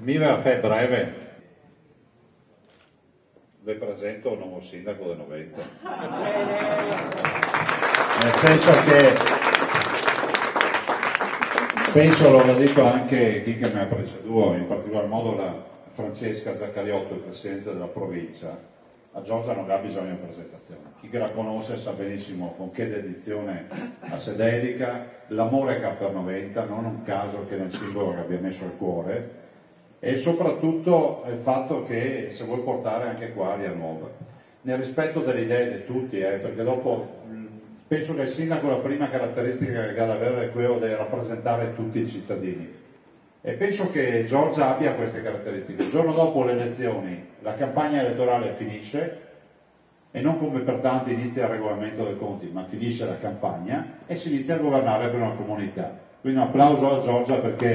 Mi va a fare breve. Vi presento il nuovo sindaco del 90. Nel senso che penso, lo dico anche chi che mi ha preceduto, in particolar modo la Francesca Zaccariotto, il presidente della provincia. A Giorgia non ha bisogno di presentazione. Chi che la conosce sa benissimo con che dedizione si dedica, l'amore che ha per 90, non un caso che nel simbolo che abbia messo il cuore, e soprattutto il fatto che se vuoi portare anche qua aria nuova, nel rispetto delle idee di tutti, perché dopo penso che il sindaco la prima caratteristica che ha da avere è quella di rappresentare tutti i cittadini. E penso che Giorgia abbia queste caratteristiche. Il giorno dopo le elezioni la campagna elettorale finisce e non come per tanti inizia il regolamento dei conti, ma finisce la campagna e si inizia a governare per una comunità. Quindi un applauso a Giorgia perché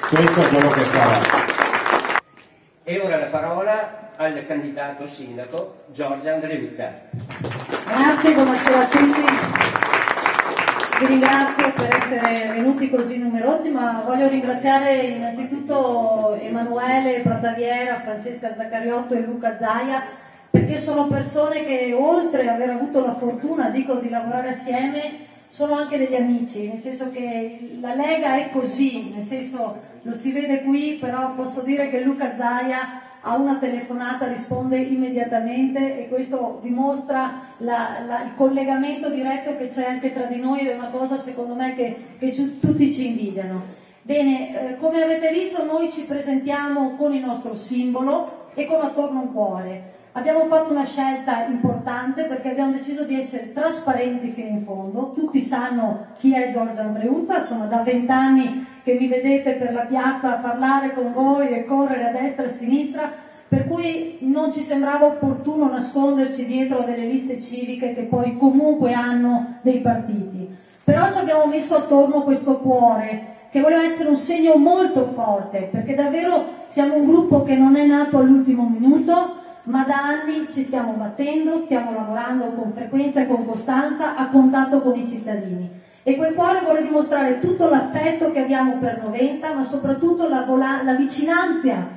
questo è quello che farà. E ora la parola al candidato sindaco Giorgia Andreuzza. Grazie, buonasera a tutti. Vi ringrazio per essere venuti così numerosi, ma voglio ringraziare innanzitutto Emanuele Prataviera, Francesca Zaccariotto e Luca Zaia, perché sono persone che oltre ad aver avuto la fortuna, dico, di lavorare assieme, sono anche degli amici, nel senso che la Lega è così, nel senso lo si vede qui, però posso dire che Luca Zaia a una telefonata risponde immediatamente e questo dimostra il collegamento diretto che c'è anche tra di noi ed è una cosa secondo me che tutti ci invidiano. Bene, come avete visto noi ci presentiamo con il nostro simbolo e con attorno un cuore. Abbiamo fatto una scelta importante perché abbiamo deciso di essere trasparenti fino in fondo, tutti sanno chi è Giorgia Andreuzza, sono da 20 anni che mi vedete per la piazza a parlare con voi e correre a destra e a sinistra, per cui non ci sembrava opportuno nasconderci dietro a delle liste civiche che poi comunque hanno dei partiti. Però ci abbiamo messo attorno questo cuore che voleva essere un segno molto forte, perché davvero siamo un gruppo che non è nato all'ultimo minuto, ma da anni ci stiamo battendo, stiamo lavorando con frequenza e con costanza a contatto con i cittadini. E quel cuore vuole dimostrare tutto l'affetto che abbiamo per 90, ma soprattutto la vicinanza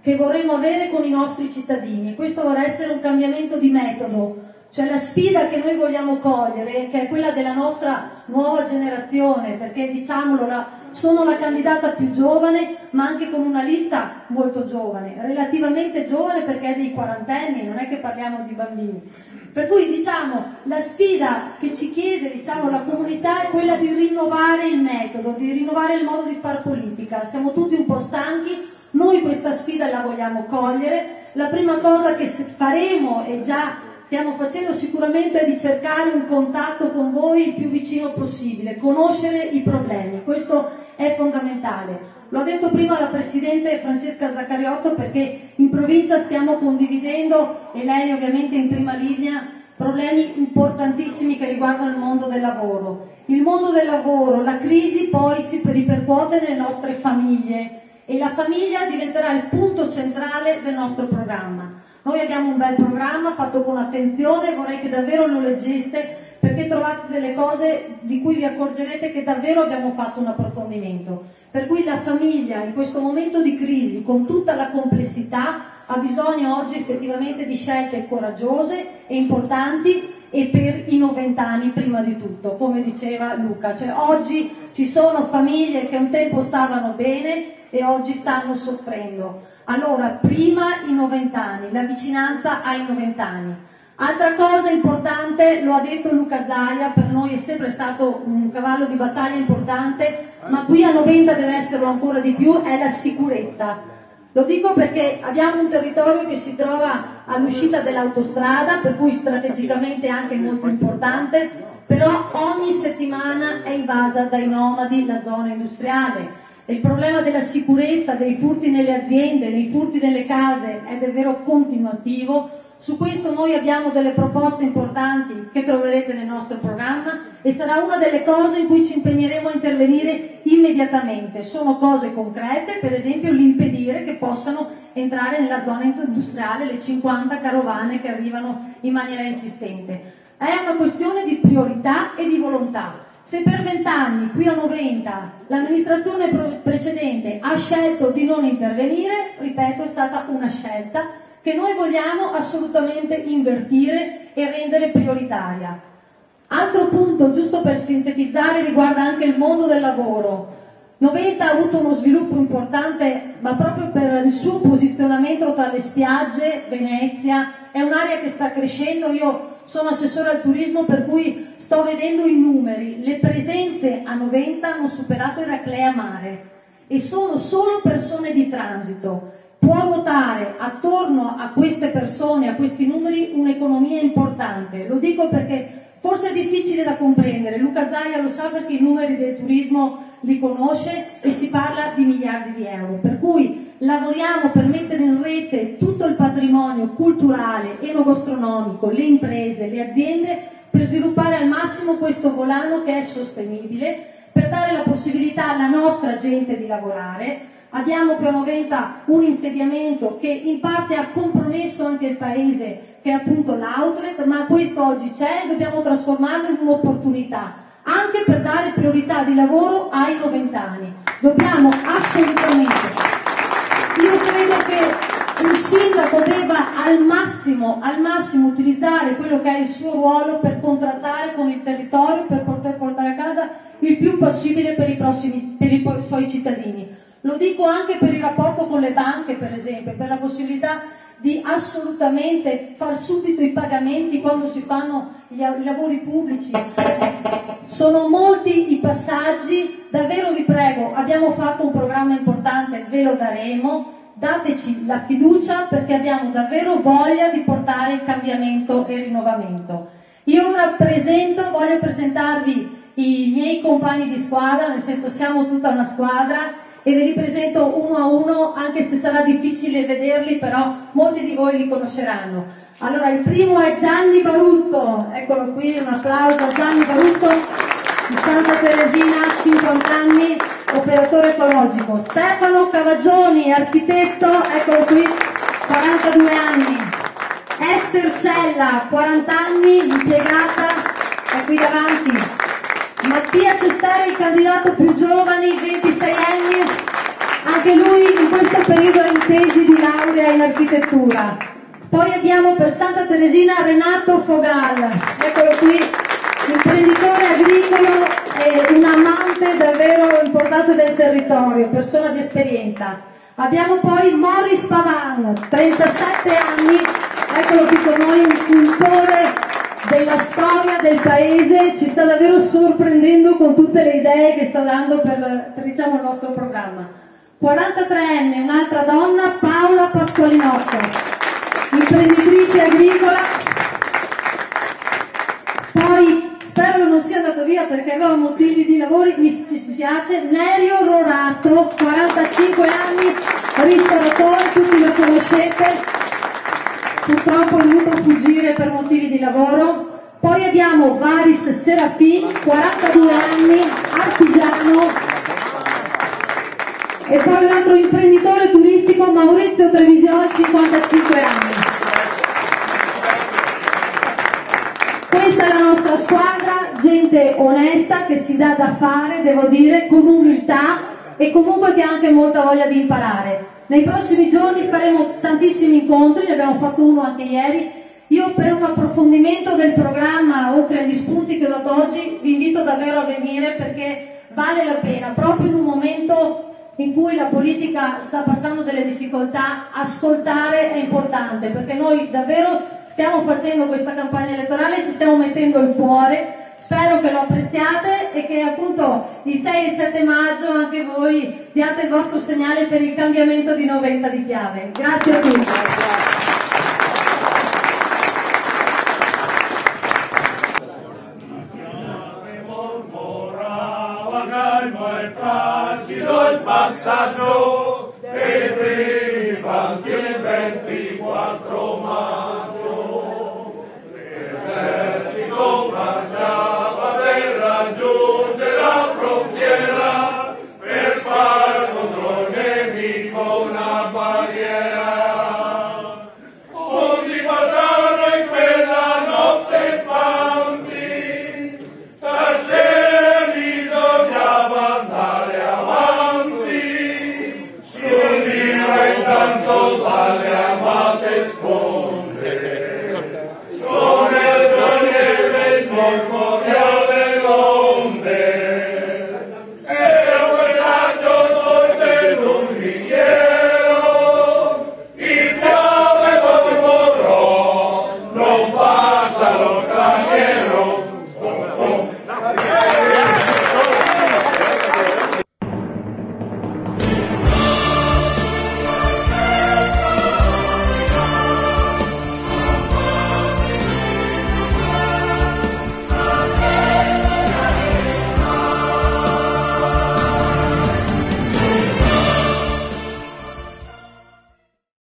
che vorremmo avere con i nostri cittadini. Questo vorrà essere un cambiamento di metodo, cioè la sfida che noi vogliamo cogliere, che è quella della nostra nuova generazione, perché diciamolo, sono la candidata più giovane, ma anche con una lista molto giovane, relativamente giovane perché è dei quarantenni, non è che parliamo di bambini. Per cui diciamo la sfida che ci chiede la comunità è quella di rinnovare il metodo, di rinnovare il modo di fare politica. Siamo tutti un po' stanchi, noi questa sfida la vogliamo cogliere. La prima cosa che faremo e già stiamo facendo sicuramente è di cercare un contatto con voi il più vicino possibile, conoscere i problemi, questo è fondamentale. L'ho detto prima la Presidente Francesca Zaccariotto perché in provincia stiamo condividendo, e lei ovviamente in prima linea, problemi importantissimi che riguardano il mondo del lavoro. Il mondo del lavoro, la crisi poi si ripercuote nelle nostre famiglie e la famiglia diventerà il punto centrale del nostro programma. Noi abbiamo un bel programma fatto con attenzione, vorrei che davvero lo leggeste perché trovate delle cose di cui vi accorgerete che davvero abbiamo fatto un approfondimento. Per cui la famiglia in questo momento di crisi, con tutta la complessità, ha bisogno oggi effettivamente di scelte coraggiose e importanti e per i 90 anni prima di tutto, come diceva Luca. Cioè oggi ci sono famiglie che un tempo stavano bene e oggi stanno soffrendo. Allora, prima i 90 anni, la vicinanza ai 90 anni. Altra cosa importante, lo ha detto Luca Zaia, per noi è sempre stato un cavallo di battaglia importante, ma qui a 90 deve esserlo ancora di più, è la sicurezza. Lo dico perché abbiamo un territorio che si trova all'uscita dell'autostrada, per cui strategicamente è anche molto importante, però ogni settimana è invasa dai nomadi la zona industriale. Il problema della sicurezza, dei furti nelle aziende, dei furti nelle case è davvero continuativo. Su questo noi abbiamo delle proposte importanti che troverete nel nostro programma e sarà una delle cose in cui ci impegneremo a intervenire immediatamente. Sono cose concrete, per esempio l'impedire che possano entrare nella zona industriale le 50 carovane che arrivano in maniera insistente. È una questione di priorità e di volontà. Se per 20 anni qui a Noventa l'amministrazione precedente ha scelto di non intervenire, ripeto, è stata una scelta che noi vogliamo assolutamente invertire e rendere prioritaria. Altro punto, giusto per sintetizzare, riguarda anche il mondo del lavoro. Noventa ha avuto uno sviluppo importante, ma proprio per il suo posizionamento tra le spiagge, Venezia, è un'area che sta crescendo. Io sono assessore al turismo, per cui sto vedendo i numeri. Le presenze a Noventa hanno superato Eraclea Mare e sono solo persone di transito. Può ruotare attorno a queste persone, a questi numeri, un'economia importante. Lo dico perché forse è difficile da comprendere. Luca Zaia lo sa perché i numeri del turismo li conosce e si parla di miliardi di euro. Per cui lavoriamo per mettere in rete tutto il patrimonio culturale, enogastronomico, le imprese, le aziende, per sviluppare al massimo questo volano che è sostenibile, per dare la possibilità alla nostra gente di lavorare. Abbiamo qui a Noventa un insediamento che in parte ha compromesso anche il paese, che è appunto l'outlet, ma questo oggi c'è e dobbiamo trasformarlo in un'opportunità, anche per dare priorità di lavoro ai noventani. Dobbiamo assolutamente, io credo che un sindaco debba al massimo utilizzare quello che è il suo ruolo per contrattare con il territorio, per poter portare a casa il più possibile per i suoi cittadini. Lo dico anche per il rapporto con le banche, per esempio, per la possibilità di assolutamente far subito i pagamenti quando si fanno i lavori pubblici. Sono molti i passaggi, davvero vi prego, abbiamo fatto un programma importante, ve lo daremo, dateci la fiducia perché abbiamo davvero voglia di portare il cambiamento e il rinnovamento. Io ora voglio presentarvi i miei compagni di squadra, nel senso siamo tutta una squadra, e ve li presento uno a uno, anche se sarà difficile vederli, però molti di voi li conosceranno. Allora, il primo è Gianni Baruzzo, eccolo qui, un applauso a Gianni Baruzzo, di Santa Teresina, 50 anni, operatore ecologico. Stefano Cavagioni, architetto, eccolo qui, 42 anni. Ester Cella, 40 anni, impiegata, è qui davanti. Mattia Cestari, il candidato più giovane, 26 anni, anche lui in questo periodo è in tesi di laurea in architettura. Poi abbiamo per Santa Teresina Renato Fogal, eccolo qui, imprenditore agricolo e un amante davvero importante del territorio, persona di esperienza. Abbiamo poi Morris Pavan, 37 anni, eccolo qui con noi, un cultore della storia del paese, ci sta davvero sorprendendo con tutte le idee che sta dando per diciamo, il nostro programma. 43enne, un'altra donna, Paola Pasqualinotto, imprenditrice agricola. Poi, spero non sia andato via perché aveva motivi di lavoro, mi dispiace, Nerio Rorato, 45 anni, ristoratore, tutti lo conoscete. Purtroppo è dovuto fuggire per motivi di lavoro. Poi abbiamo Varis Serafin, 42 anni, artigiano. E poi un altro imprenditore turistico, Maurizio Trevigioli, 55 anni. Questa è la nostra squadra, gente onesta che si dà da fare, devo dire, con umiltà e comunque che ha anche molta voglia di imparare. Nei prossimi giorni faremo tantissimi incontri, ne abbiamo fatto uno anche ieri. Io per un approfondimento del programma, oltre agli spunti che ho dato oggi, vi invito davvero a venire perché vale la pena, proprio in un momento in cui la politica sta passando delle difficoltà, ascoltare è importante, perché noi davvero stiamo facendo questa campagna elettorale, ci stiamo mettendo il cuore. Spero che lo apprezziate e che appunto il 6 e il 7 maggio anche voi diate il vostro segnale per il cambiamento di Noventa di Piave. Grazie a tutti. Il passaggio dei primi fanti il 24 maggio.